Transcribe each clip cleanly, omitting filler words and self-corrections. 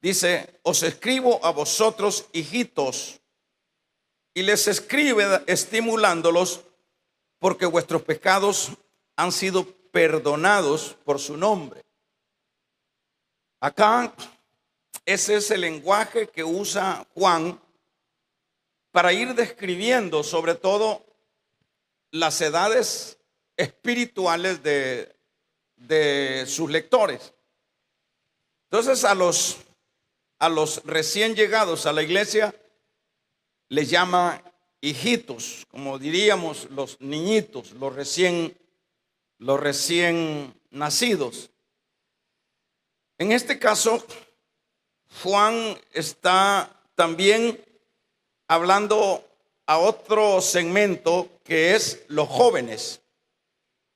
Dice, os escribo a vosotros, hijitos, y les escribe estimulándolos, porque vuestros pecados han sido perdonados por su nombre. Acá ese es el lenguaje que usa Juan para ir describiendo sobre todo las edades espirituales de sus lectores. Entonces a los recién llegados a la iglesia les llama hijitos, como diríamos los niñitos, los recién nacidos. En este caso, Juan está también hablando a otro segmento que es los jóvenes.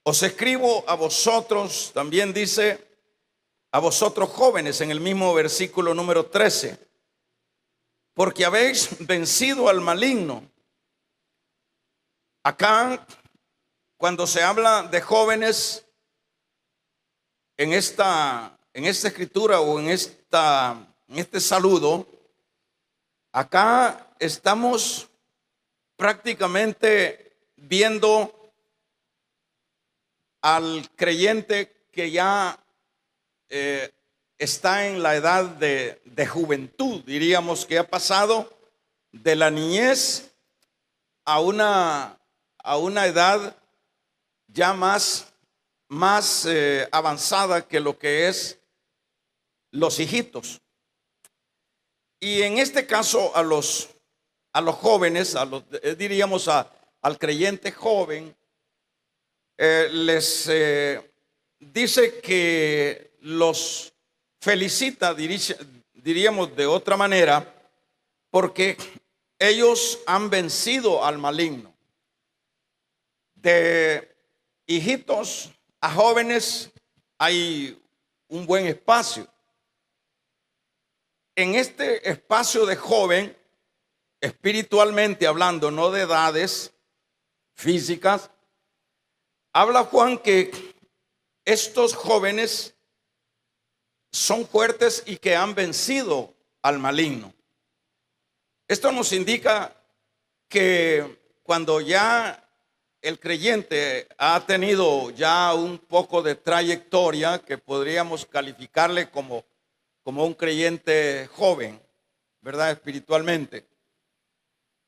Os escribo a vosotros, también dice a vosotros jóvenes en el mismo versículo número 13, porque habéis vencido al maligno. Acá, cuando se habla de jóvenes en esta escritura o en este saludo, acá estamos prácticamente viendo al creyente que ya está en la edad de juventud, diríamos que ha pasado de la niñez a una edad ya más avanzada que lo que es los hijitos. Y en este caso a los jóvenes, diríamos al creyente joven, les dice que los felicita, diríamos de otra manera, porque ellos han vencido al maligno. De hijitos a jóvenes hay un buen espacio. En este espacio de joven, espiritualmente hablando, no de edades físicas, habla Juan que estos jóvenes son fuertes y que han vencido al maligno. Esto nos indica que cuando ya el creyente ha tenido ya un poco de trayectoria, que podríamos calificarle como un creyente joven, ¿verdad? Espiritualmente.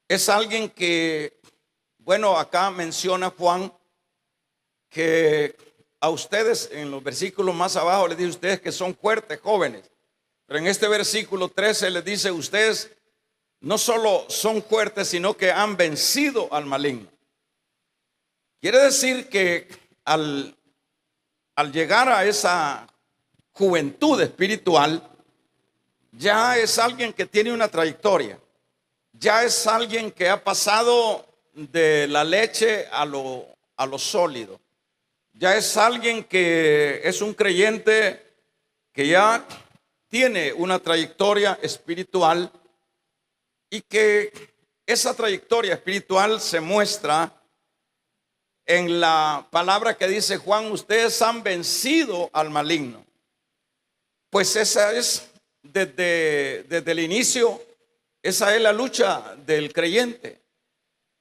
Es alguien que, bueno, acá menciona Juan que a ustedes en los versículos más abajo les dice ustedes que son fuertes, jóvenes. Pero en este versículo 13 les dice ustedes no solo son fuertes, sino que han vencido al maligno. Quiere decir que al llegar a esa juventud espiritual, ya es alguien que tiene una trayectoria, ya es alguien que ha pasado de la leche a lo sólido, ya es alguien que es un creyente que ya tiene una trayectoria espiritual y que esa trayectoria espiritual se muestra en la palabra que dice Juan, ustedes han vencido al maligno. Pues esa es desde el inicio, esa es la lucha del creyente.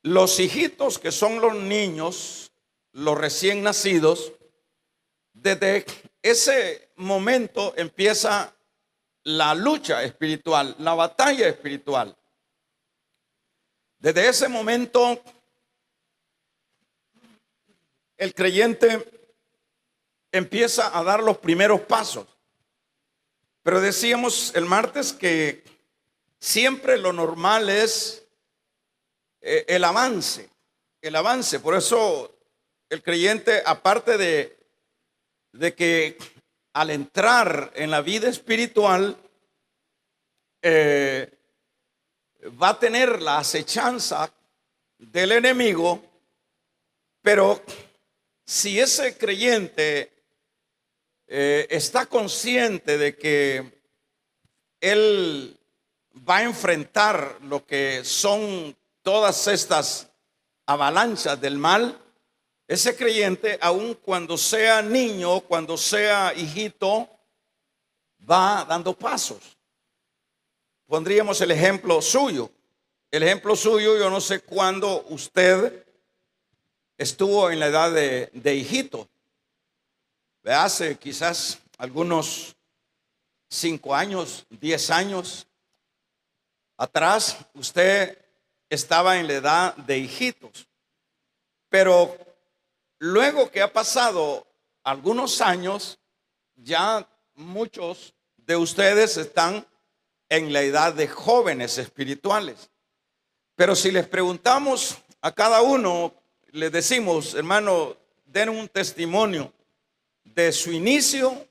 Los hijitos, que son los niños, los recién nacidos, desde ese momento empieza la lucha espiritual, la batalla espiritual. Desde ese momento el creyente empieza a dar los primeros pasos. Pero decíamos el martes que siempre lo normal es el avance. Por eso el creyente, aparte de que al entrar en la vida espiritual, va a tener la acechanza del enemigo, pero si ese creyente está consciente de que él va a enfrentar lo que son todas estas avalanchas del mal, ese creyente, aun cuando sea niño, cuando sea hijito, va dando pasos. pondríamos el ejemplo suyo. El ejemplo suyo, yo no sé cuándo usted estuvo en la edad de hijito. Hace quizás algunos 5 años, 10 años atrás, usted estaba en la edad de hijitos. Pero luego que ha pasado algunos años, ya muchos de ustedes están en la edad de jóvenes espirituales. Pero si les preguntamos a cada uno, les decimos, hermano, den un testimonio de su inicio,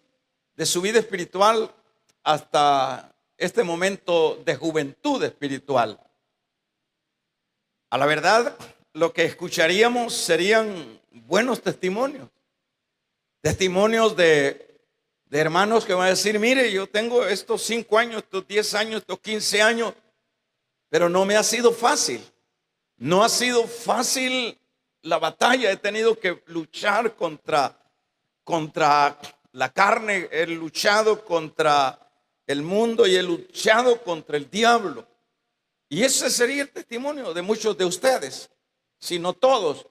de su vida espiritual, hasta este momento de juventud espiritual. A la verdad, lo que escucharíamos serían buenos testimonios. Testimonios de hermanos que van a decir, mire, yo tengo estos 5 años, estos 10 años, estos 15 años, pero no me ha sido fácil. No ha sido fácil la batalla. He tenido que luchar contra la carne, he luchado contra el mundo y he luchado contra el diablo. Y ese sería el testimonio de muchos de ustedes, si no todos,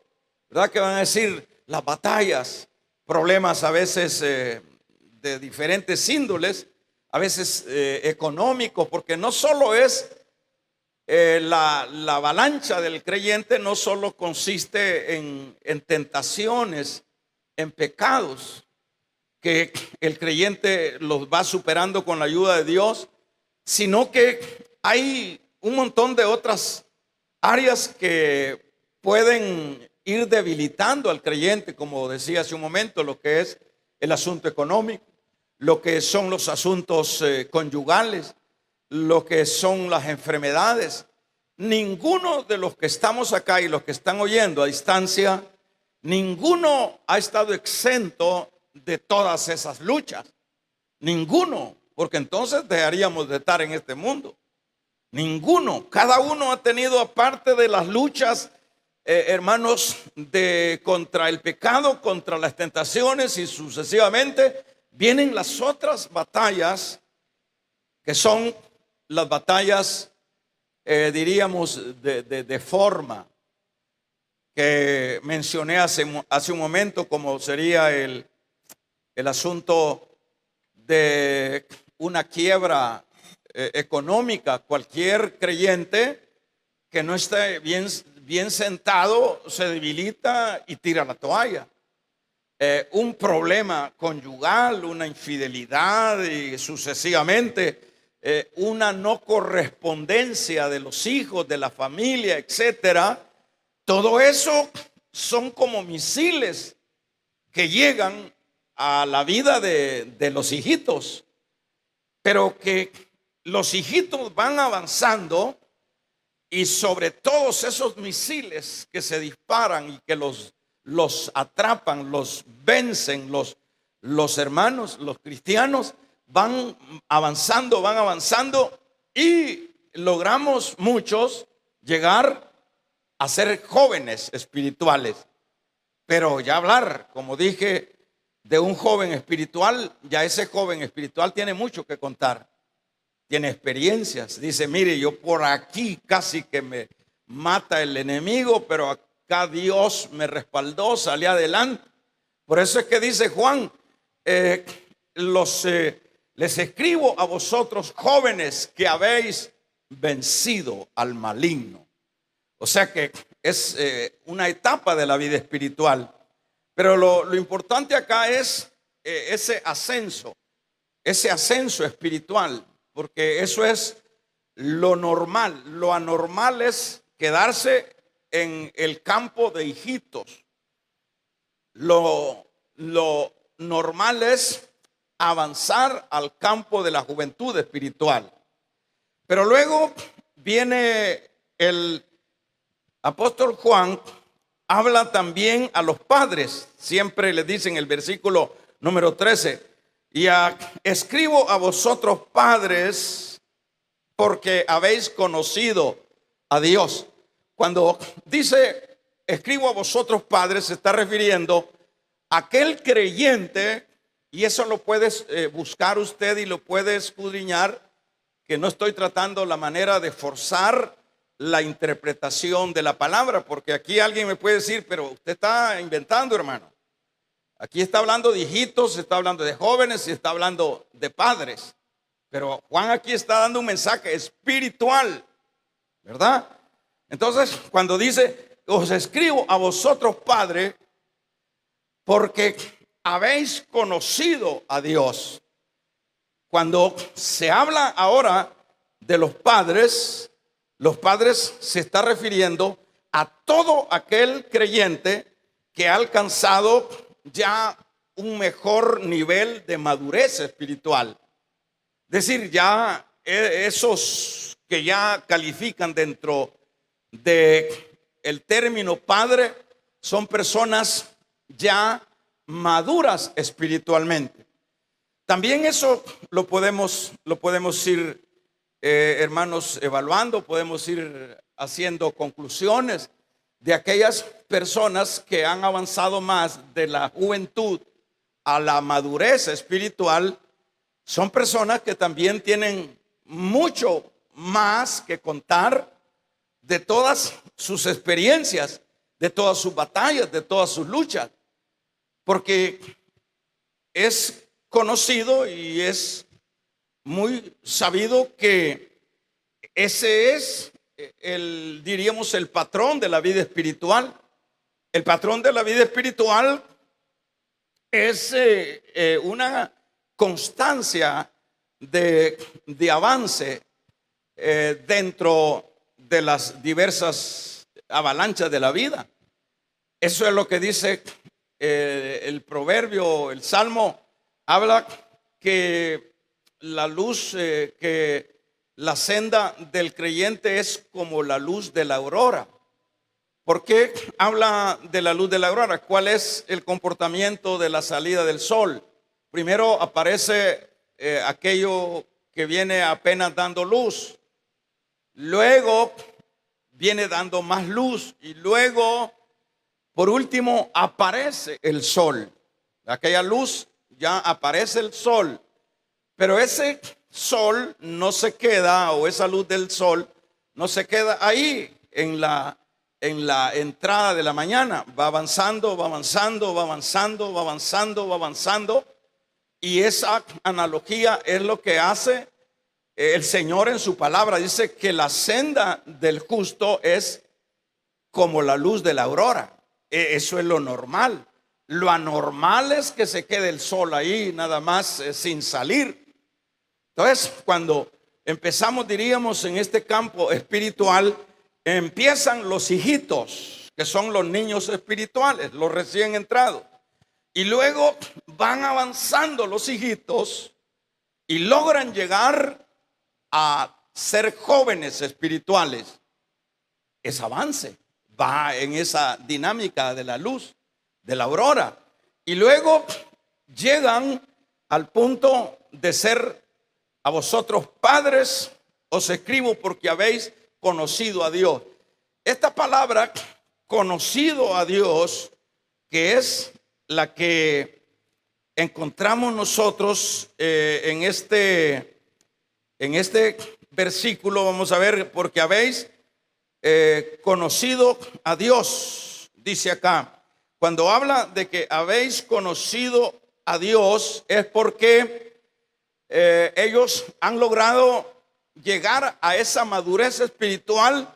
¿verdad? Que van a decir las batallas, problemas a veces de diferentes índoles, a veces económicos, porque no solo es la avalancha del creyente, no solo consiste en tentaciones, en pecados, que el creyente los va superando con la ayuda de Dios, sino que hay un montón de otras áreas que pueden ir debilitando al creyente, como decía hace un momento, lo que es el asunto económico, lo que son los asuntos conyugales, lo que son las enfermedades. Ninguno de los que estamos acá y los que están oyendo a distancia, ninguno ha estado exento de todas esas luchas. Ninguno, porque entonces dejaríamos de estar en este mundo. Ninguno, cada uno ha tenido, aparte de las luchas, hermanos, contra el pecado, contra las tentaciones y sucesivamente, vienen las otras batallas que son las batallas, diríamos, de forma, que mencioné hace un momento, como sería el asunto de una quiebra económica. Cualquier creyente que no esté bien sentado se debilita y tira la toalla. Un problema conyugal, una infidelidad y sucesivamente, una no correspondencia de los hijos, de la familia, etcétera. Todo eso son como misiles que llegan a la vida de los hijitos, pero que los hijitos van avanzando y sobre todos esos misiles que se disparan y que los atrapan, los vencen, los hermanos, los cristianos van avanzando y logramos muchos llegar a ser jóvenes espirituales. Pero ya hablar, como dije, de un joven espiritual, ya ese joven espiritual tiene mucho que contar, tiene experiencias. Dice, mire, yo por aquí casi que me mata el enemigo, pero acá Dios me respaldó, salí adelante. Por eso es que dice Juan, les escribo a vosotros jóvenes que habéis vencido al maligno. O sea que es una etapa de la vida espiritual. Pero lo importante acá es ese ascenso espiritual, porque eso es lo normal. Lo anormal es quedarse en el campo de hijitos. Lo normal es avanzar al campo de la juventud espiritual. Pero luego viene el apóstol Juan, habla también a los padres. Siempre les dice en el versículo número 13, escribo a vosotros padres porque habéis conocido a Dios. Cuando dice escribo a vosotros padres, se está refiriendo a aquel creyente, y eso lo puedes buscar usted y lo puede escudriñar, que no estoy tratando la manera de forzar la interpretación de la palabra, porque aquí alguien me puede decir, pero usted está inventando, hermano. Aquí está hablando de hijitos, está hablando de jóvenes y está hablando de padres. Pero Juan aquí está dando un mensaje espiritual, ¿verdad? Entonces, cuando dice, os escribo a vosotros, padres, porque habéis conocido a Dios. Cuando se habla ahora de los padres se está refiriendo a todo aquel creyente que ha alcanzado ya un mejor nivel de madurez espiritual. Es decir, ya esos que ya califican dentro de el término padre son personas ya maduras espiritualmente. También eso lo podemos ir, hermanos, evaluando, podemos ir haciendo conclusiones de aquellas personas que han avanzado más de la juventud a la madurez espiritual. Son personas que también tienen mucho más que contar de todas sus experiencias, de todas sus batallas, de todas sus luchas, porque es conocido y es muy sabido que ese es diríamos, el patrón de la vida espiritual. El patrón de la vida espiritual es una constancia de avance dentro de las diversas avalanchas de la vida. Eso es lo que dice el proverbio, el salmo, habla que la luz, que la senda del creyente es como la luz de la aurora. ¿Por qué habla de la luz de la aurora? ¿Cuál es el comportamiento de la salida del sol? Primero aparece aquello que viene apenas dando luz. Luego viene dando más luz. Y luego, por último, aparece el sol. Aquella luz, ya aparece el sol. Pero ese sol no se queda, o esa luz del sol no se queda ahí en la entrada de la mañana. Va avanzando, va avanzando, va avanzando, va avanzando, va avanzando. Y esa analogía es lo que hace el Señor en su palabra. Dice que la senda del justo es como la luz de la aurora. Eso es lo normal. Lo anormal es que se quede el sol ahí nada más sin salir. Entonces, cuando empezamos, diríamos, en este campo espiritual, empiezan los hijitos, que son los niños espirituales, los recién entrados. Y luego van avanzando los hijitos y logran llegar a ser jóvenes espirituales. Ese avance va en esa dinámica de la luz, de la aurora. Y luego llegan al punto de ser: a vosotros, padres, os escribo porque habéis conocido a Dios. Esta palabra, conocido a Dios, que es la que encontramos nosotros en este versículo, vamos a ver, porque habéis conocido a Dios, dice acá. Cuando habla de que habéis conocido a Dios, es porque ellos han logrado llegar a esa madurez espiritual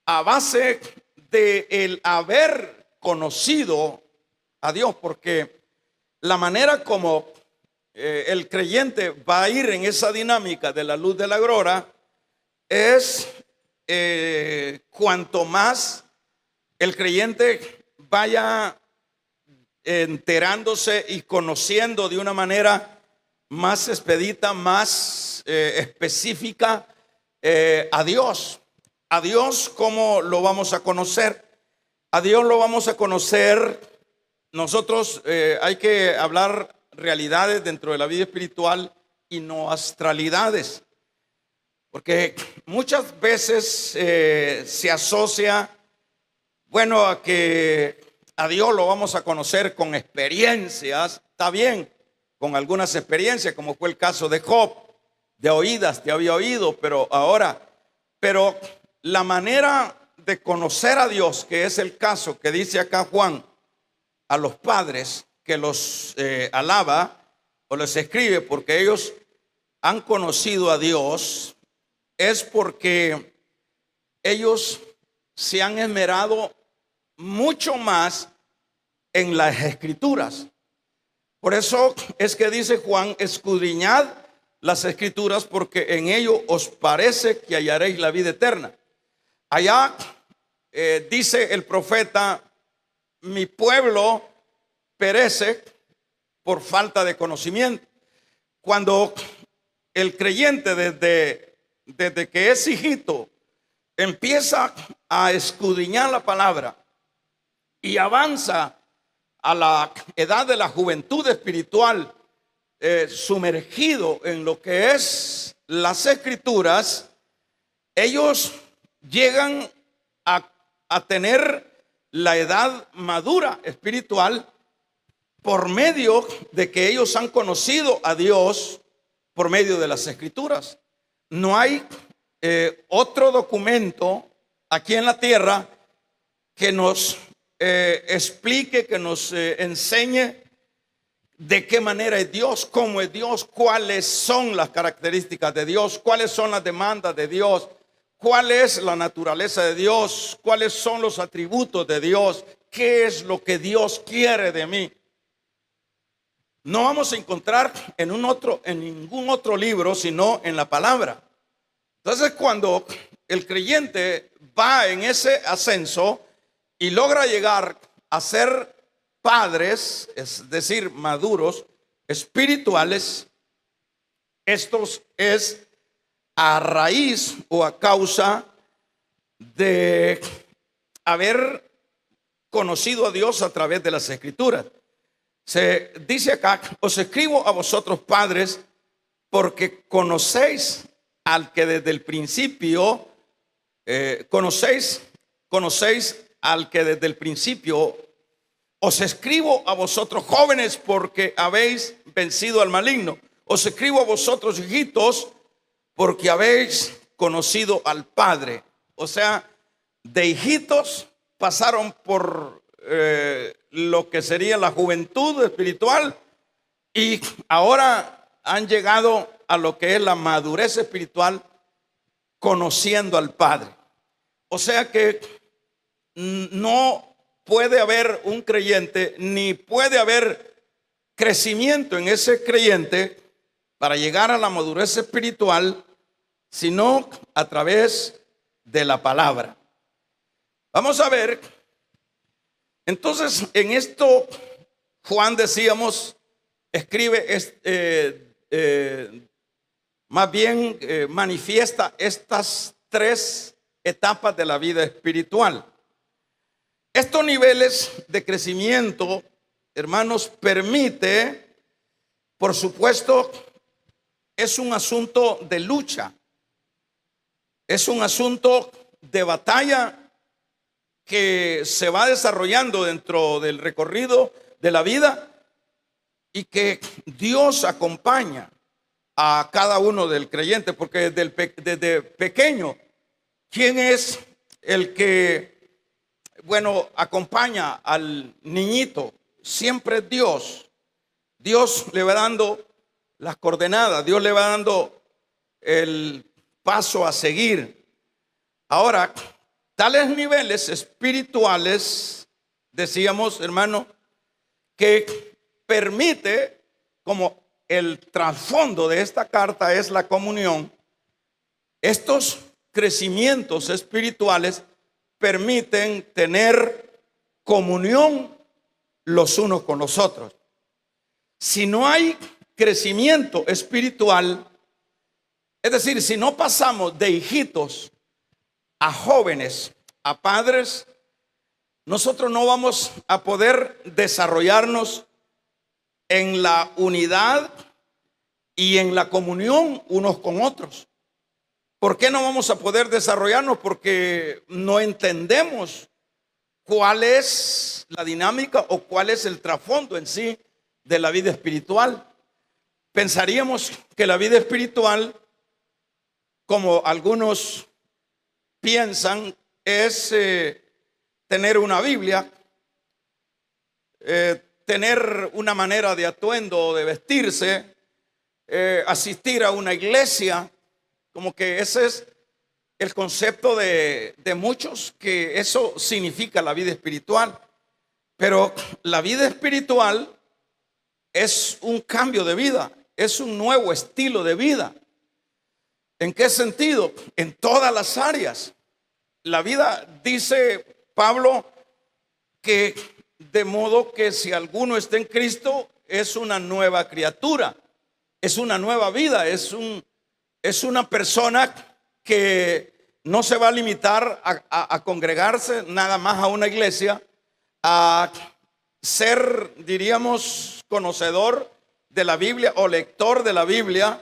a base de el haber conocido a Dios, porque la manera como el creyente va a ir en esa dinámica de la luz de la aurora es cuanto más el creyente vaya enterándose y conociendo de una manera más expedita, más específica a Dios. A Dios, ¿cómo lo vamos a conocer? A Dios lo vamos a conocer. Nosotros hay que hablar realidades dentro de la vida espiritual y no astralidades, porque muchas veces se asocia, bueno, a que a Dios lo vamos a conocer con experiencias. Está bien, con algunas experiencias, como fue el caso de Job. de oídas te había oído, pero la manera de conocer a Dios, que es el caso que dice acá Juan a los padres que los alaba o les escribe porque ellos han conocido a Dios, es porque ellos se han esmerado mucho más en las escrituras. Por eso es que dice Juan: escudriñad las escrituras porque en ello os parece que hallaréis la vida eterna. Allá dice el profeta: mi pueblo perece por falta de conocimiento. Cuando el creyente desde que es hijito empieza a escudriñar la palabra y avanza a la edad de la juventud espiritual, sumergido en lo que es las escrituras, ellos llegan a tener la edad madura espiritual por medio de que ellos han conocido a Dios por medio de las escrituras. No hay otro documento aquí en la tierra que nos explique, que nos enseñe de qué manera es Dios, cómo es Dios, cuáles son las características de Dios, cuáles son las demandas de Dios, cuál es la naturaleza de Dios, cuáles son los atributos de Dios, qué es lo que Dios quiere de mí. No vamos a encontrar en ningún otro libro, sino en la palabra. Entonces, cuando el creyente va en ese ascenso y logra llegar a ser padres, es decir, maduros, espirituales, estos es a raíz o a causa de haber conocido a Dios a través de las escrituras. Se dice acá: os escribo a vosotros padres porque conocéis al que desde el principio, conocéis al que desde el principio. Os escribo a vosotros jóvenes porque habéis vencido al maligno. Os escribo a vosotros hijitos porque habéis conocido al Padre. O sea, de hijitos pasaron por lo que sería la juventud espiritual y ahora han llegado a lo que es la madurez espiritual, conociendo al Padre. O sea que no puede haber un creyente, ni puede haber crecimiento en ese creyente para llegar a la madurez espiritual, sino a través de la palabra. Vamos a ver, entonces en esto Juan, decíamos, escribe, más bien manifiesta estas tres etapas de la vida espiritual. Estos niveles de crecimiento, hermanos, permite, por supuesto, es un asunto de lucha, es un asunto de batalla que se va desarrollando dentro del recorrido de la vida y que Dios acompaña a cada uno del creyente, porque desde pequeño, ¿quién es el que acompaña al niñito? Siempre es Dios. Dios le va dando las coordenadas, Dios le va dando el paso a seguir. Ahora, tales niveles espirituales, decíamos, hermano, que permite, como el trasfondo de esta carta es la comunión, estos crecimientos espirituales permiten tener comunión los unos con los otros. Si no hay crecimiento espiritual, es decir, si no pasamos de hijitos a jóvenes, a padres, nosotros no vamos a poder desarrollarnos en la unidad y en la comunión unos con otros. ¿Por qué no vamos a poder desarrollarnos? Porque no entendemos cuál es la dinámica o cuál es el trasfondo en sí de la vida espiritual. Pensaríamos que la vida espiritual como algunos piensan, es tener una Biblia, tener una manera de atuendo o de vestirse, asistir a una iglesia, como que ese es el concepto de muchos, que eso significa la vida espiritual. Pero la vida espiritual es un cambio de vida, es un nuevo estilo de vida. ¿En qué sentido? En todas las áreas. La vida, dice Pablo, que de modo que si alguno está en Cristo, es una nueva criatura, es una nueva vida, es una persona que no se va a limitar a congregarse nada más a una iglesia, a ser, diríamos, conocedor de la Biblia o lector de la Biblia,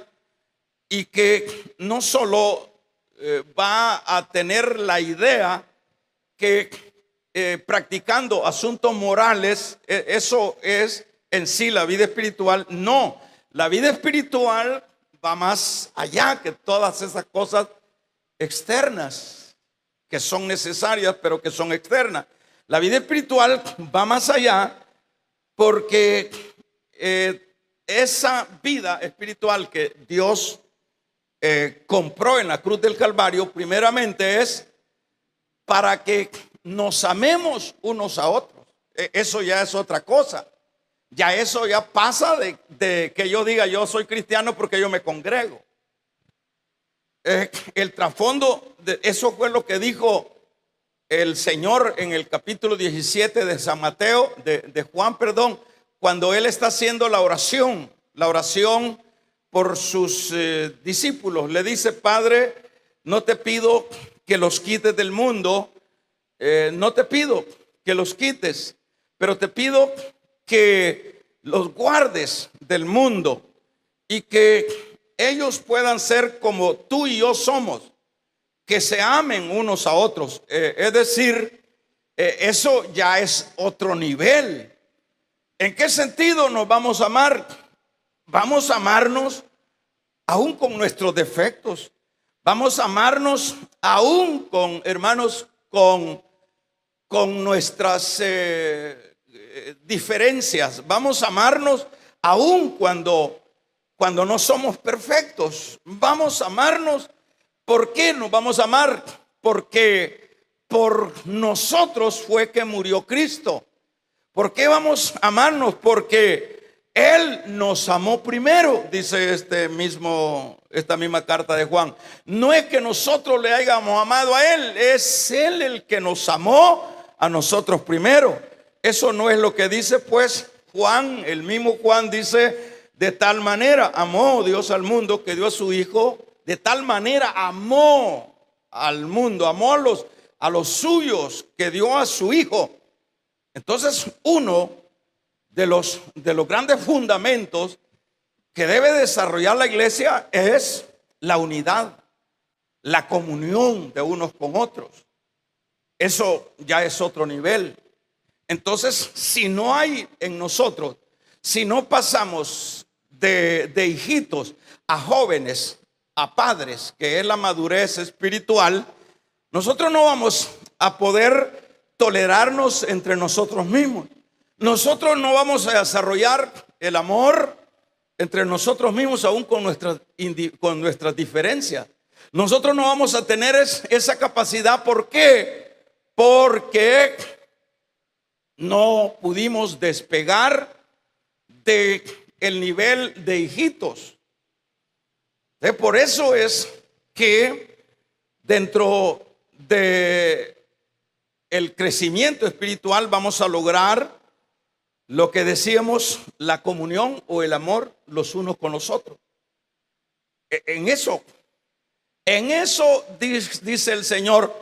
y que no solo va a tener la idea que practicando asuntos morales, eso es en sí la vida espiritual. No, la vida espiritual va más allá que todas esas cosas externas que son necesarias, pero que son externas. La vida espiritual va más allá, porque esa vida espiritual que Dios compró en la cruz del Calvario, primeramente es para que nos amemos unos a otros. Eso ya es otra cosa. Ya eso ya pasa de que yo diga yo soy cristiano porque yo me congrego. El trasfondo de eso fue lo que dijo el Señor en el capítulo 17 de San Mateo, de Juan, perdón, cuando él está haciendo la oración por sus discípulos. Le dice: Padre, no te pido que los quites del mundo, no te pido que los quites, pero te pido que los guardes del mundo y que ellos puedan ser como tú y yo somos, que se amen unos a otros. Es decir, eso ya es otro nivel. ¿En qué sentido nos vamos a amar? Vamos a amarnos aún con nuestros defectos. Vamos a amarnos aún con, hermanos, con nuestras diferencias. Vamos a amarnos aún cuando no somos perfectos. Vamos a amarnos. ¿Por qué nos vamos a amar? Porque por nosotros fue que murió Cristo. ¿Por qué vamos a amarnos? Porque Él nos amó primero, dice esta misma carta de Juan. No es que nosotros le hayamos amado a Él, es Él el que nos amó a nosotros primero. Eso no es lo que dice pues Juan. El mismo Juan dice: de tal manera amó Dios al mundo que dio a su Hijo. De tal manera amó al mundo, amó a los suyos, que dio a su Hijo. Entonces, uno de los grandes fundamentos que debe desarrollar la iglesia es la unidad, la comunión de unos con otros. Eso ya es otro nivel. Entonces, si no hay en nosotros, si no pasamos de hijitos a jóvenes, a padres, que es la madurez espiritual, nosotros no vamos a poder tolerarnos entre nosotros mismos. Nosotros no vamos a desarrollar el amor entre nosotros mismos, aún con nuestras diferencias. Nosotros no vamos a tener esa capacidad. ¿Por qué? Porque no pudimos despegar del nivel de hijitos. Por eso es que dentro de el crecimiento espiritual vamos a lograr lo que decíamos, la comunión o el amor los unos con los otros. En eso dice el Señor,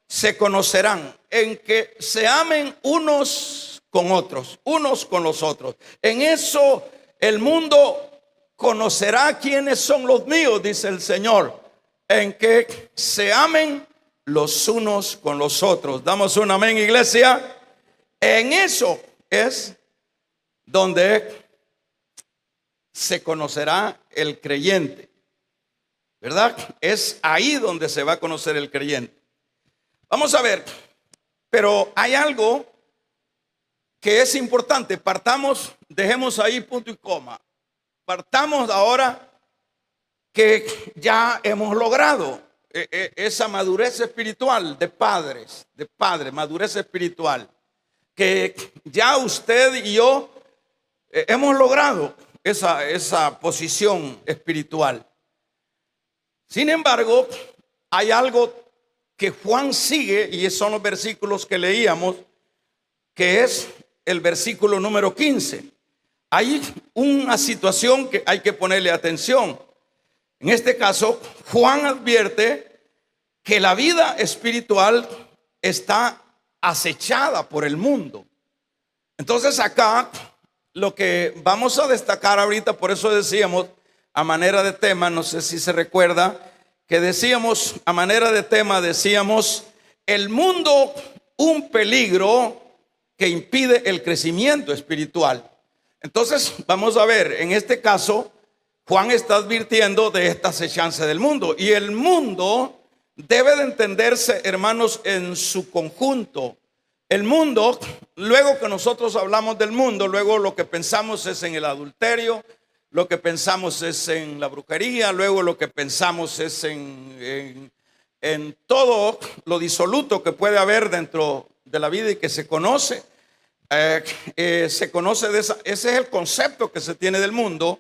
se conocerán, en que se amen unos con otros, unos con los otros. En eso el mundo conocerá quiénes son los míos, dice el Señor, en que se amen los unos con los otros. Damos un amén, iglesia. En eso es donde se conocerá el creyente. ¿verdad? Es ahí donde se va a conocer el creyente. Vamos a ver, pero hay algo que es importante. Partamos, dejemos ahí punto y coma. Partamos ahora que ya hemos logrado esa madurez espiritual de padres, madurez espiritual, que ya usted y yo hemos logrado esa posición espiritual. Sin embargo, hay algo que Juan sigue, y son los versículos que leíamos, que es el versículo número 15. Hay una situación que hay que ponerle atención. En este caso, Juan advierte que la vida espiritual está acechada por el mundo. Entonces acá lo que vamos a destacar ahorita, por eso decíamos a manera de tema, no sé si se recuerda, que decíamos a manera de tema, decíamos el mundo, un peligro que impide el crecimiento espiritual. Entonces vamos a ver, en este caso Juan está advirtiendo de esta acechanza del mundo, y el mundo debe de entenderse, hermanos, en su conjunto. El mundo, luego que nosotros hablamos del mundo, luego lo que pensamos es en el adulterio, lo que pensamos es en la brujería, luego lo que pensamos es en todo lo disoluto que puede haber dentro de la vida y que se conoce. Se conoce ese es el concepto que se tiene del mundo.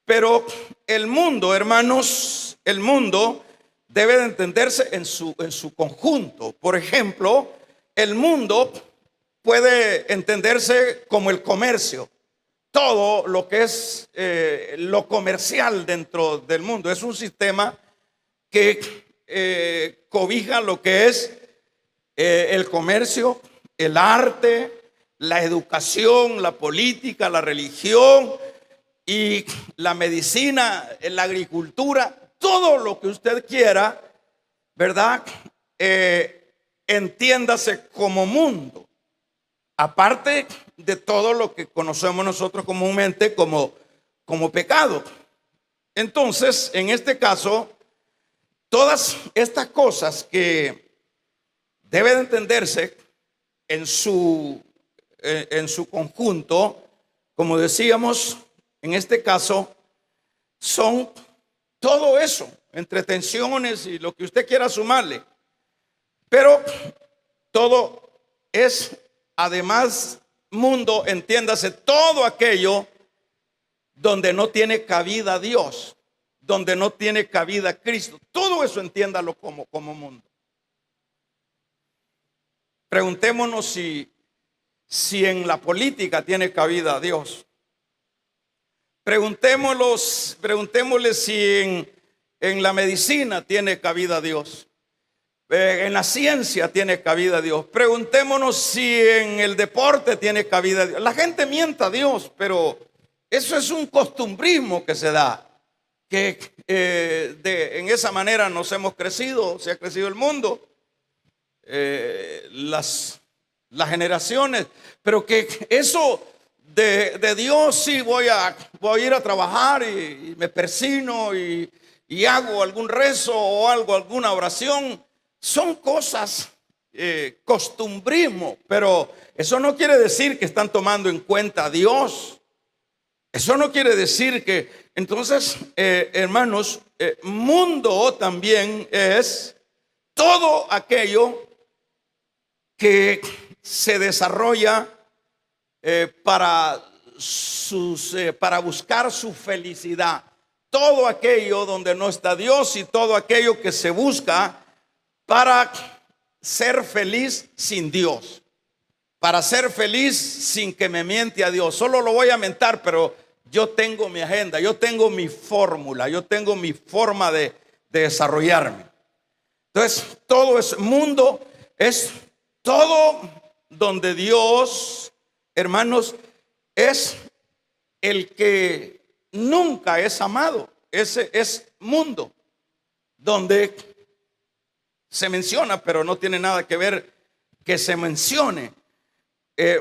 Pero el mundo, hermanos, el mundo debe de entenderse en su conjunto. Por ejemplo, el mundo puede entenderse como el comercio. Todo lo que es lo comercial dentro del mundo es un sistema que cobija lo que es el comercio, el arte, la educación, la política, la religión y la medicina, la agricultura, todo lo que usted quiera, ¿verdad? Entiéndase como mundo. Aparte de todo lo que conocemos nosotros comúnmente como pecado. Entonces, en este caso, todas estas cosas que deben entenderse en su conjunto, como decíamos, en este caso, son todo eso, entretenciones y lo que usted quiera sumarle. Pero todo es, además, mundo, entiéndase, todo aquello donde no tiene cabida Dios, donde no tiene cabida Cristo. Todo eso entiéndalo como mundo. Preguntémonos si en la política tiene cabida Dios. Preguntémosle si en la medicina tiene cabida Dios. En la ciencia tiene cabida Dios. Preguntémonos si en el deporte tiene cabida Dios. La gente mienta a Dios, pero eso es un costumbrismo que se da. Que en esa manera nos hemos crecido, se ha crecido el mundo, las generaciones. Pero que eso de Dios, sí, voy a ir a trabajar y me persino y hago algún rezo o alguna oración. Son cosas, costumbrismo, pero eso no quiere decir que están tomando en cuenta a Dios. Eso no quiere decir que, entonces, hermanos, mundo también es todo aquello que se desarrolla para buscar su felicidad. Todo aquello donde no está Dios y todo aquello que se busca para ser feliz sin Dios, para ser feliz sin que me miente a Dios. Solo lo voy a mentar, pero yo tengo mi agenda, yo tengo mi fórmula, yo tengo mi forma de desarrollarme. Entonces, todo es mundo, es todo donde Dios, hermanos, es el que nunca es amado. Ese es mundo, donde se menciona, pero no tiene nada que ver que se mencione.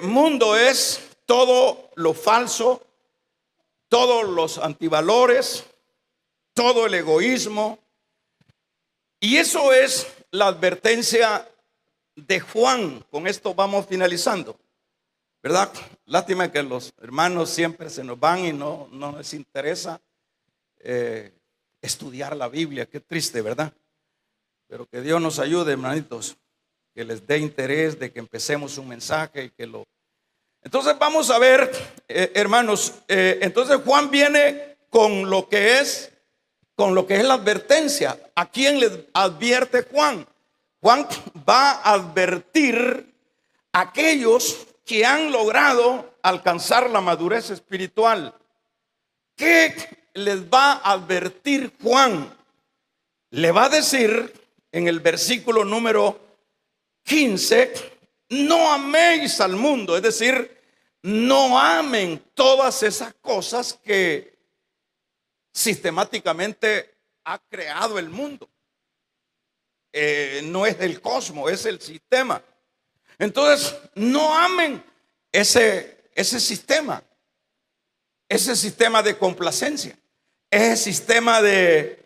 Mundo es todo lo falso, todos los antivalores, todo el egoísmo. Y eso es la advertencia de Juan. Con esto vamos finalizando, ¿verdad? Lástima que los hermanos siempre se nos van y no les interesa estudiar la Biblia. Qué triste, ¿verdad? Pero que Dios nos ayude, hermanitos, que les dé interés de que empecemos un mensaje y que lo... Entonces vamos a ver, hermanos, entonces Juan viene con lo que es la advertencia. ¿A quién le advierte Juan? Juan va a advertir a aquellos que han logrado alcanzar la madurez espiritual. ¿Qué les va a advertir Juan? Le va a decir en el versículo número 15, no améis al mundo, es decir, no amen todas esas cosas que sistemáticamente ha creado el mundo. No es el cosmos, es el sistema. Entonces, no amen ese sistema de complacencia, ese sistema de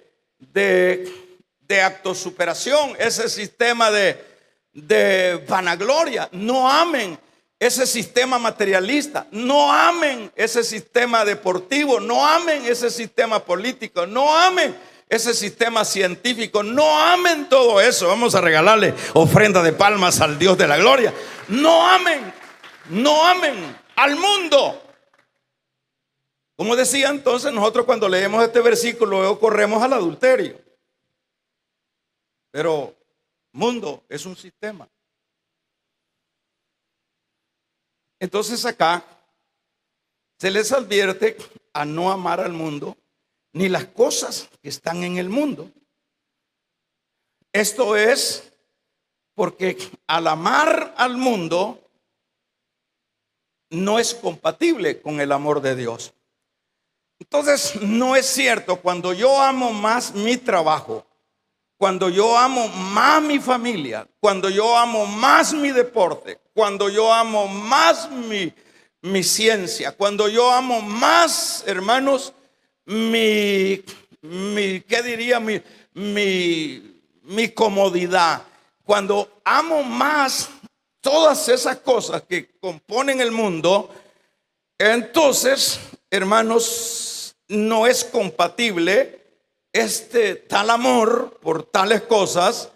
autosuperación, ese sistema de vanagloria. No amen ese sistema materialista, no amen ese sistema deportivo, no amen ese sistema político, no amen ese sistema científico, no amen todo eso. Vamos a regalarle ofrenda de palmas al Dios de la gloria. No amen al mundo. Como decía, entonces nosotros cuando leemos este versículo luego corremos al adulterio. Pero mundo es un sistema. Entonces acá se les advierte a no amar al mundo ni las cosas que están en el mundo. Esto es porque al amar al mundo no es compatible con el amor de Dios. Entonces no es cierto, cuando yo amo más mi trabajo, cuando yo amo más mi familia, cuando yo amo más mi deporte, cuando yo amo más mi ciencia, cuando yo amo más, hermanos, mi comodidad, cuando amo más todas esas cosas que componen el mundo, entonces, hermanos, no es compatible tal amor por tales cosas,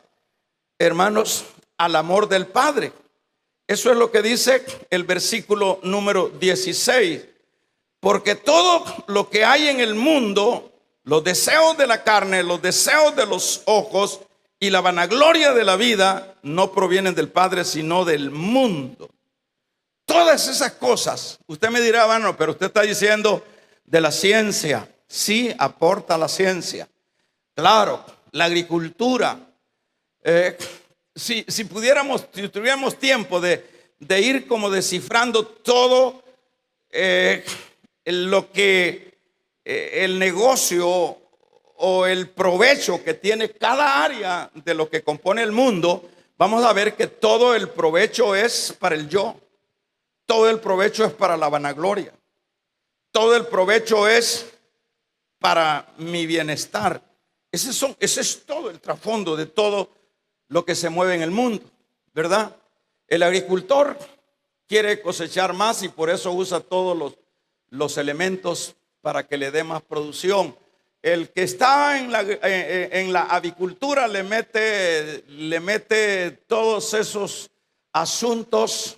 hermanos, al amor del Padre. Eso es lo que dice el versículo número 16. Porque todo lo que hay en el mundo, los deseos de la carne, los deseos de los ojos y la vanagloria de la vida, no provienen del Padre, sino del mundo. Todas esas cosas, usted me dirá, bueno, pero usted está diciendo de la ciencia. Sí, aporta la ciencia. Claro, la agricultura. Si tuviéramos tiempo de ir como descifrando todo lo que el negocio o el provecho que tiene cada área de lo que compone el mundo, vamos a ver que todo el provecho es para el yo. Todo el provecho es para la vanagloria. Todo el provecho es para mi bienestar. Ese es todo el trasfondo de todo lo que se mueve en el mundo, ¿verdad? El agricultor quiere cosechar más y por eso usa todos los elementos para que le dé más producción. El que está en la avicultura le mete todos esos asuntos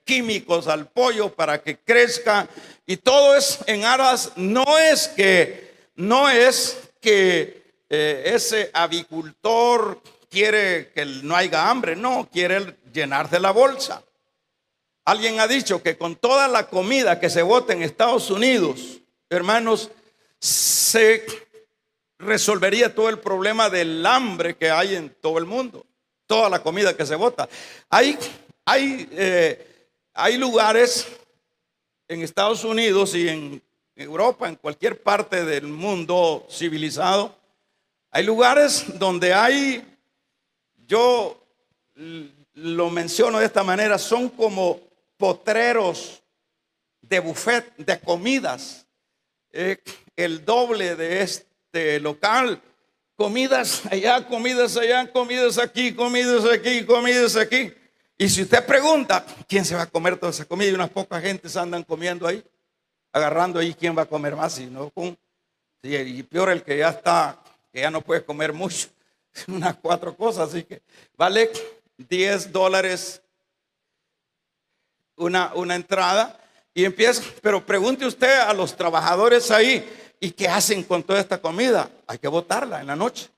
químicos al pollo para que crezca, y todo es en aras. No es que ese avicultor quiere que no haya hambre, no, quiere llenarse la bolsa. Alguien ha dicho que con toda la comida que se bota en Estados Unidos, hermanos, se resolvería todo el problema del hambre que hay en todo el mundo. Toda la comida que se bota. Hay lugares en Estados Unidos y en Europa, en cualquier parte del mundo civilizado, hay lugares donde yo lo menciono de esta manera, son como potreros de buffet de comidas, el doble de local. Comidas allá, comidas allá, comidas aquí, comidas aquí, comidas aquí. Y si usted pregunta, ¿quién se va a comer toda esa comida? Y unas pocas gentes andan comiendo ahí, agarrando ahí, ¿quién va a comer más? Y, no, sí, y peor el que ya está, que ya no puede comer mucho, unas 4 cosas, así que vale $10 una entrada. Y empieza, pero pregunte usted a los trabajadores ahí, ¿y qué hacen con toda esta comida? Hay que botarla en la noche.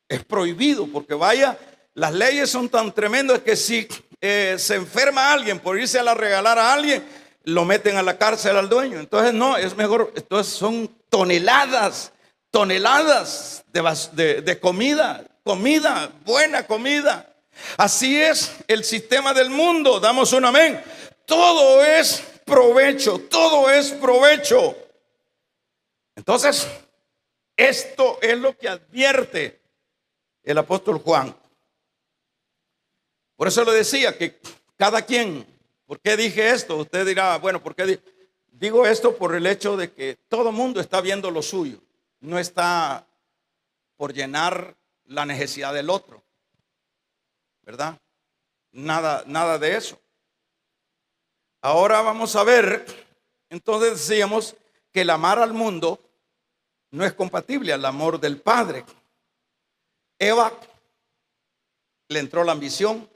Es prohibido, porque vaya, las leyes son tan tremendas que si se enferma alguien por irse a la regalar a alguien, lo meten a la cárcel al dueño. Entonces no, es mejor, entonces son toneladas de comida, buena comida. Así es el sistema del mundo, damos un amén. Todo es provecho, todo es provecho. Entonces, esto es lo que advierte el apóstol Juan. Por eso le decía que cada quien, ¿por qué dije esto? Usted dirá, bueno, ¿por qué digo esto? Por el hecho de que todo el mundo está viendo lo suyo, no está por llenar la necesidad del otro, ¿verdad? Nada de eso. Ahora vamos a ver, entonces decíamos que el amar al mundo no es compatible al amor del Padre. Eva le entró la ambición,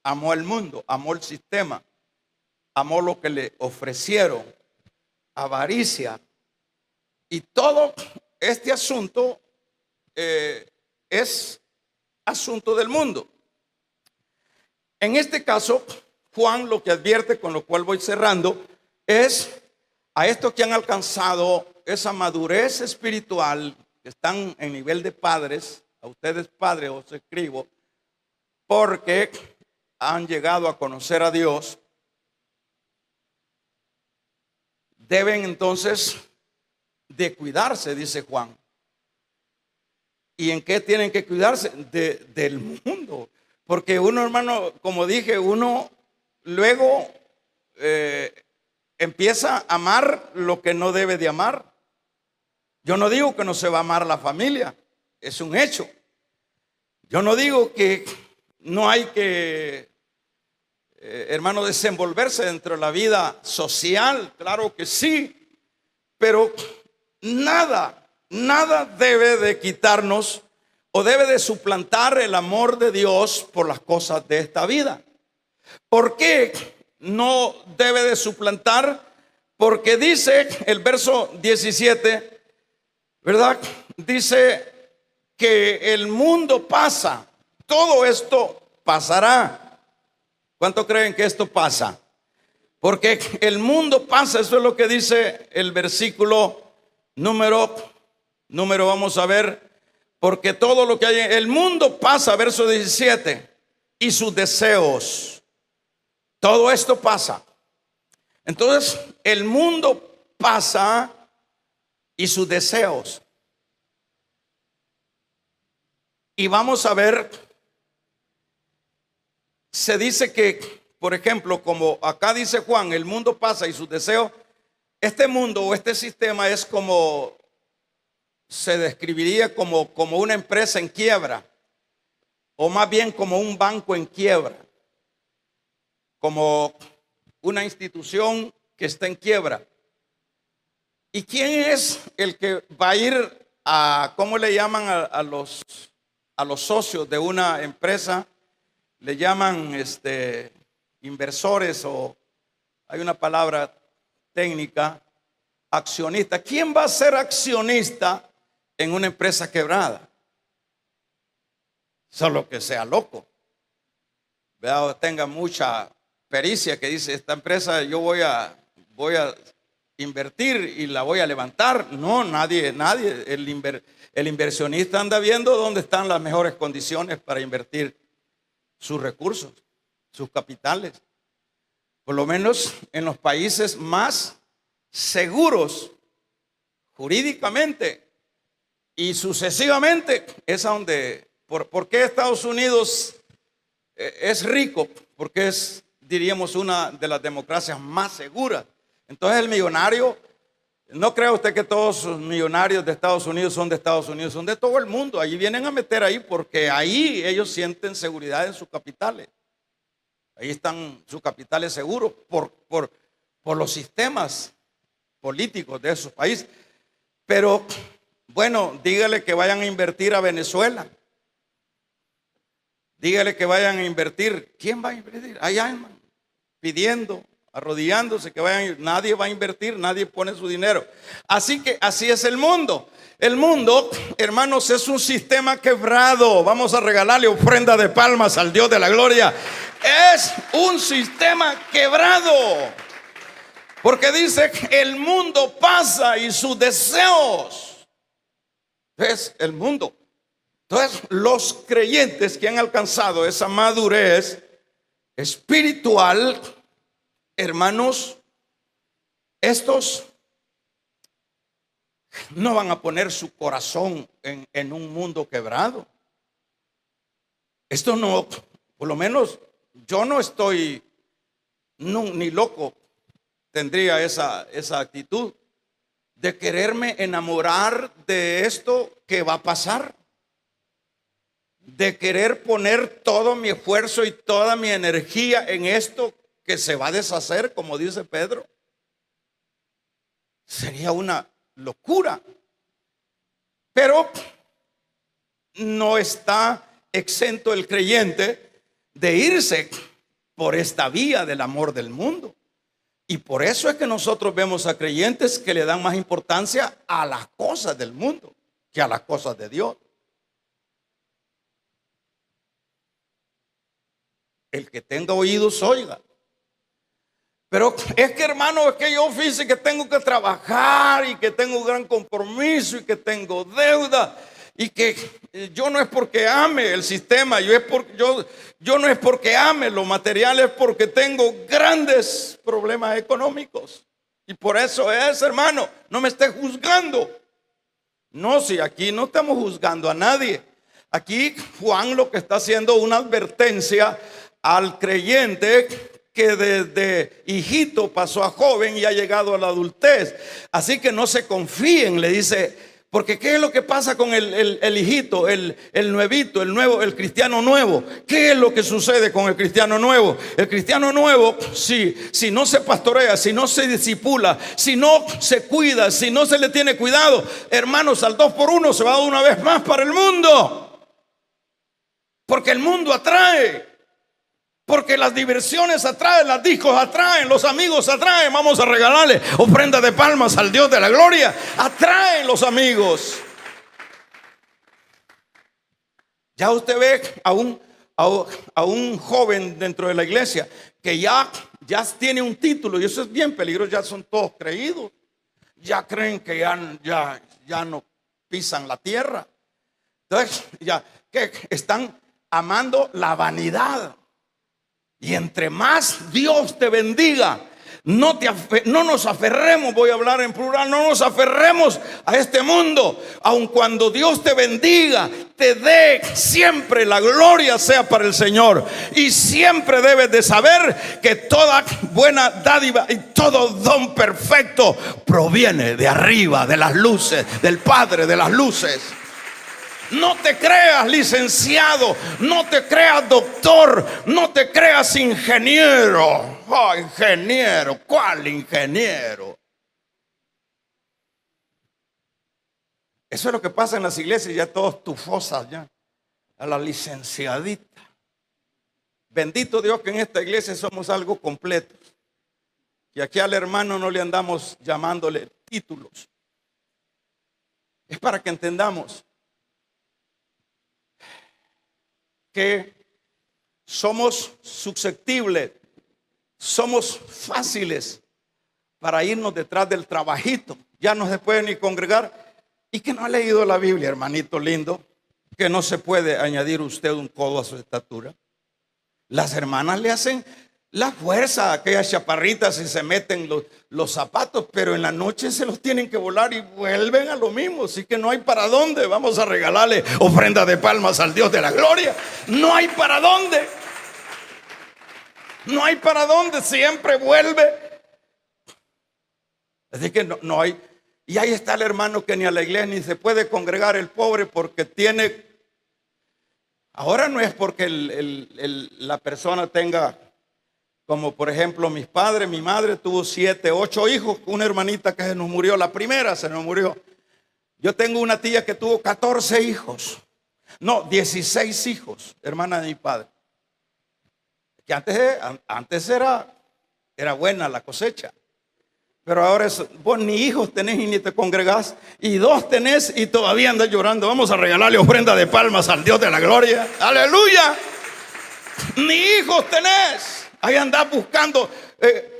amó el mundo, amó el sistema, amó lo que le ofrecieron, avaricia. Y todo este asunto es asunto del mundo. En este caso, Juan lo que advierte, con lo cual voy cerrando, es a estos que han alcanzado esa madurez espiritual, que están en nivel de padres. A ustedes padres os escribo porque han llegado a conocer a Dios. Deben entonces de cuidarse, dice Juan. ¿Y en qué tienen que cuidarse? Del mundo. Porque uno, hermano, como dije, uno luego empieza a amar lo que no debe de amar. Yo no digo que no se va a amar la familia, es un hecho. Yo no digo que no hay que, hermano, desenvolverse dentro de la vida social, claro que sí, pero nada debe de quitarnos o debe de suplantar el amor de Dios por las cosas de esta vida. ¿Por qué no debe de suplantar? Porque dice el verso 17, ¿verdad? Dice que el mundo pasa, todo esto pasará. ¿Cuánto creen que esto pasa? Porque el mundo pasa, eso es lo que dice el versículo número, vamos a ver, porque todo lo que hay, el mundo pasa, verso 17, y sus deseos, todo esto pasa. Entonces, el mundo pasa y sus deseos. Y vamos a ver, se dice que, por ejemplo, como acá dice Juan, el mundo pasa y sus deseos. Este mundo o este sistema es como, se describiría como una empresa en quiebra, o más bien como un banco en quiebra, como una institución que está en quiebra. ¿Y quién es el que va a ir a, cómo le llaman a los socios de una empresa? Le llaman inversores, o hay una palabra técnica, accionista. ¿Quién va a ser accionista en una empresa quebrada? Solo que sea loco, ¿verdad? Tenga mucha pericia, que dice, esta empresa yo voy a invertir y la voy a levantar. No, nadie, el inversionista anda viendo dónde están las mejores condiciones para invertir sus recursos, sus capitales. Por lo menos en los países más seguros jurídicamente y sucesivamente es a donde, ¿por qué Estados Unidos es rico? Porque es, diríamos, una de las democracias más seguras. Entonces el millonario No crea usted que todos los millonarios de Estados Unidos son de Estados Unidos, son de todo el mundo. Allí vienen a meter ahí porque ahí ellos sienten seguridad en sus capitales. Ahí están sus capitales seguros por los sistemas políticos de esos países. Pero bueno, dígale que vayan a invertir a Venezuela. Dígale que vayan a invertir. ¿Quién va a invertir? Allá, hermano, pidiendo, arrodillándose que vayan. Nadie va a invertir, nadie pone su dinero. Así que así es el mundo. El mundo, hermanos, es un sistema quebrado. Vamos a regalarle ofrenda de palmas al Dios de la gloria. Es un sistema quebrado. Porque dice que el mundo pasa y sus deseos. Es el mundo. Entonces, los creyentes que han alcanzado esa madurez espiritual, hermanos, estos no van a poner su corazón en un mundo quebrado. Esto no, por lo menos yo no estoy ni loco tendría esa actitud de quererme enamorar de esto que va a pasar, de querer poner todo mi esfuerzo y toda mi energía en esto que se va a deshacer, como dice Pedro. Sería una locura. Pero no está exento el creyente de irse por esta vía del amor del mundo. Y por eso es que nosotros vemos a creyentes que le dan más importancia a las cosas del mundo que a las cosas de Dios. El que tenga oídos, oiga. Pero es que, hermano, es que yo fíjese que tengo que trabajar y que tengo un gran compromiso y que tengo deuda y que yo no es porque ame el sistema, yo no es porque ame lo material, es porque tengo grandes problemas económicos. Y por eso es, hermano, no me esté juzgando. No, si aquí no estamos juzgando a nadie. Aquí Juan lo que está haciendo una advertencia al creyente que desde hijito pasó a joven y ha llegado a la adultez. Así que no se confíen, le dice. Porque ¿qué es lo que pasa con el hijito, el nuevito, el nuevo, el cristiano nuevo? ¿Qué es lo que sucede con el cristiano nuevo? El cristiano nuevo, si no se pastorea, si no se discipula, si no se cuida, si no se le tiene cuidado, hermanos, al 2 por 1 se va de una vez más para el mundo. Porque el mundo atrae. Porque las diversiones atraen, las discos atraen, los amigos atraen. Vamos a regalarle ofrenda de palmas al Dios de la gloria. Atraen los amigos. Ya usted ve a un joven dentro de la iglesia que ya tiene un título, y eso es bien peligroso. Ya son todos creídos. Ya creen que ya no pisan la tierra. Entonces ya que están amando la vanidad. Y entre más Dios te bendiga, no nos aferremos, voy a hablar en plural, no nos aferremos a este mundo. Aun cuando Dios te bendiga, te dé, siempre la gloria sea para el Señor. Y siempre debes de saber que toda buena dádiva y todo don perfecto proviene de arriba, de las luces, del Padre de las luces. No te creas licenciado, no te creas doctor, no te creas ingeniero. Oh, ingeniero, ¿cuál ingeniero? Eso es lo que pasa en las iglesias, ya todos tufosas ya, a la licenciadita. Bendito Dios que en esta iglesia somos algo completo. Y aquí al hermano no le andamos llamándole títulos. Es para que entendamos que somos susceptibles, somos fáciles para irnos detrás del trabajito. Ya no se puede ni congregar. Y que no ha leído la Biblia, hermanito lindo, que no se puede añadir usted un codo a su estatura. Las hermanas le hacen la fuerza a aquellas chaparritas y se meten los zapatos, pero en la noche se los tienen que volar y vuelven a lo mismo. Así que no hay para dónde. Vamos a regalarle ofrenda de palmas al Dios de la gloria. No hay para dónde. No hay para dónde. Siempre vuelve. Así que no hay. Y ahí está el hermano que ni a la iglesia ni se puede congregar, el pobre, porque tiene. Ahora no es porque la persona tenga, como por ejemplo mis padres, mi madre tuvo 7, 8 hijos, una hermanita que se nos murió, la primera se nos murió. Yo tengo una tía que tuvo 14 hijos, no, 16 hijos, hermana de mi padre. Que antes era buena la cosecha. Pero ahora vos ni hijos tenés y ni te congregás, y 2 tenés y todavía andas llorando. Vamos a regalarle ofrenda de palmas al Dios de la gloria. Aleluya. Ni hijos tenés. Ahí andás buscando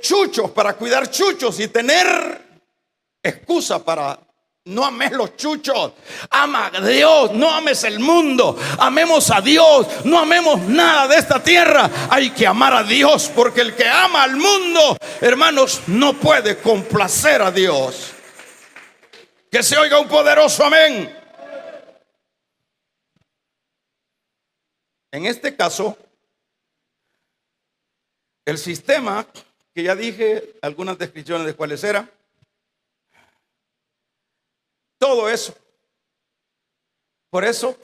chuchos para cuidar chuchos y tener excusa para no ames los chuchos. Ama a Dios, no ames el mundo. Amemos a Dios, no amemos nada de esta tierra. Hay que amar a Dios, porque el que ama al mundo, hermanos, no puede complacer a Dios. Que se oiga un poderoso amén. En este caso, el sistema, que ya dije algunas descripciones de cuáles eran, todo eso. Por eso,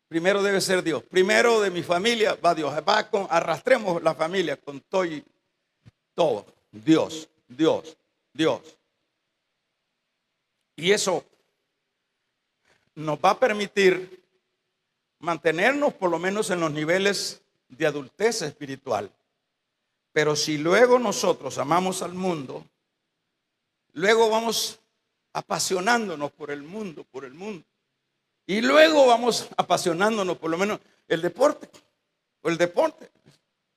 primero debe ser Dios. Primero de mi familia va Dios. Arrastremos la familia con todo. Dios, Dios, Dios. Y eso nos va a permitir mantenernos por lo menos en los niveles de adultez espiritual. Pero si luego nosotros amamos al mundo, luego vamos apasionándonos por el mundo. Y luego vamos apasionándonos por lo menos el deporte.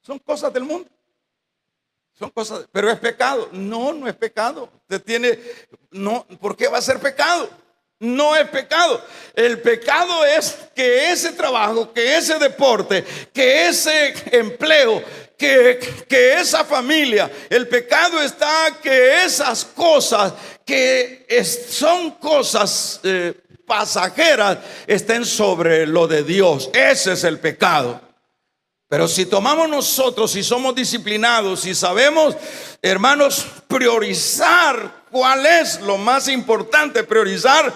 Son cosas del mundo. Pero es pecado. No es pecado. ¿Por qué va a ser pecado? No es pecado. El pecado es que ese trabajo, que ese deporte, que ese empleo, que esa familia, el pecado está que esas cosas que son cosas pasajeras estén sobre lo de Dios. Ese es el pecado. Pero si tomamos nosotros, si somos disciplinados, si sabemos, hermanos, priorizar cuál es lo más importante, priorizar,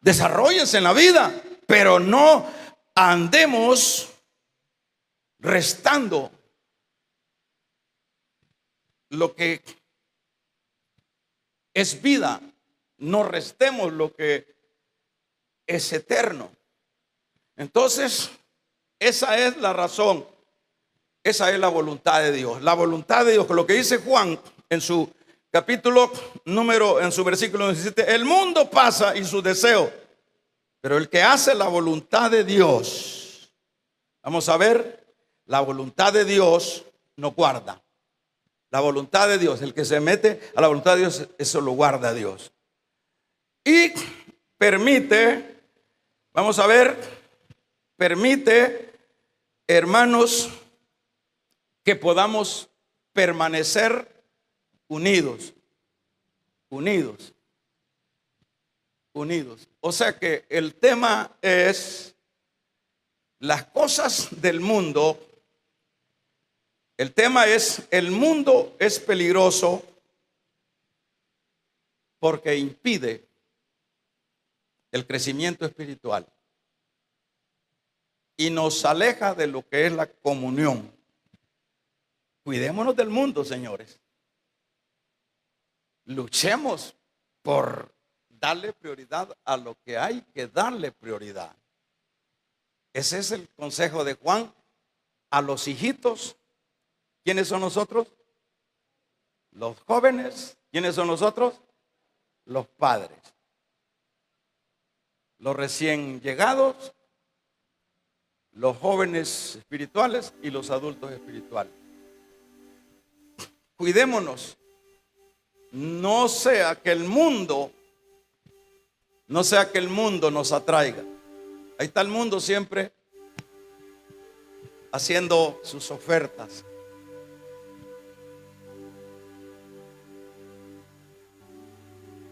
desarróllense en la vida, pero no andemos restando lo que es vida, no restemos lo que es eterno. Entonces, esa es la razón, esa es la voluntad de Dios. La voluntad de Dios, lo que dice Juan en su capítulo en su versículo 17: el mundo pasa y sus deseos, pero el que hace la voluntad de Dios, vamos a ver, la voluntad de Dios no guarda. La voluntad de Dios, el que se mete a la voluntad de Dios, eso lo guarda Dios. Y permite, vamos a ver, permite, hermanos, que podamos permanecer unidos. O sea que el tema es las cosas del mundo. El tema es: el mundo es peligroso porque impide el crecimiento espiritual y nos aleja de lo que es la comunión. Cuidémonos del mundo, señores. Luchemos por darle prioridad a lo que hay que darle prioridad. Ese es el consejo de Juan a los hijitos. ¿Quiénes son nosotros? Los jóvenes. ¿Quiénes son nosotros? Los padres. Los recién llegados, los jóvenes espirituales y los adultos espirituales. Cuidémonos. No sea que el mundo nos atraiga. Ahí está el mundo siempre haciendo sus ofertas.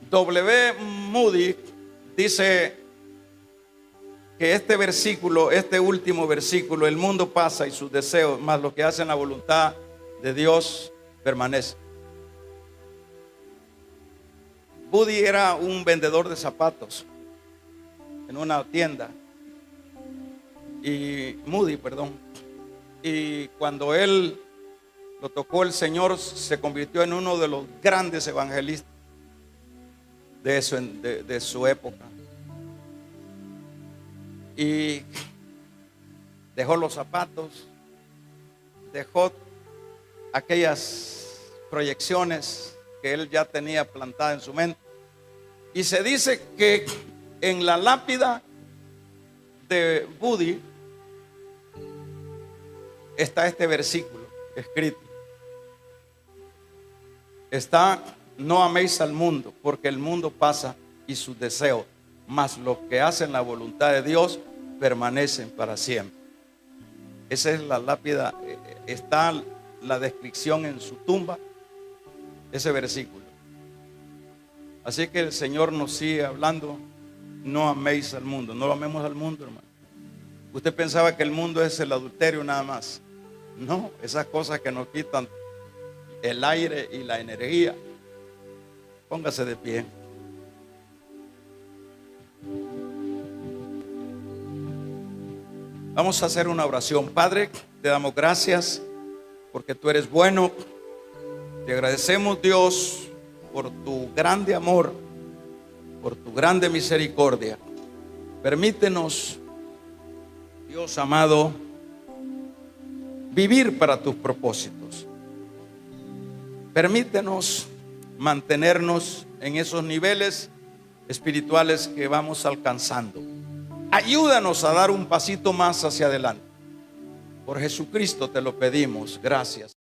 W. Moody dice que este último versículo, el mundo pasa y sus deseos, más lo que hacen la voluntad de Dios permanece. Buddy era un vendedor de zapatos en una tienda. Y Moody, perdón. Y cuando él lo tocó el Señor, se convirtió en uno de los grandes evangelistas de su época. Y dejó los zapatos, dejó aquellas proyecciones que él ya tenía plantadas en su mente. Y se dice que en la lápida de Buddy está este versículo escrito. Está: no améis al mundo, porque el mundo pasa y sus deseos, mas los que hacen la voluntad de Dios permanecen para siempre. Esa es la lápida, está la descripción en su tumba, ese versículo. Así que el Señor nos sigue hablando: no améis al mundo. No lo amemos al mundo, hermano. Usted pensaba que el mundo es el adulterio nada más. No, esas cosas que nos quitan el aire y la energía. Póngase de pie. Vamos a hacer una oración. Padre, te damos gracias porque tú eres bueno. Te agradecemos, Dios, por tu grande amor, por tu grande misericordia. Permítenos, Dios amado, vivir para tus propósitos. Permítenos mantenernos en esos niveles espirituales que vamos alcanzando. Ayúdanos a dar un pasito más hacia adelante. Por Jesucristo te lo pedimos. Gracias.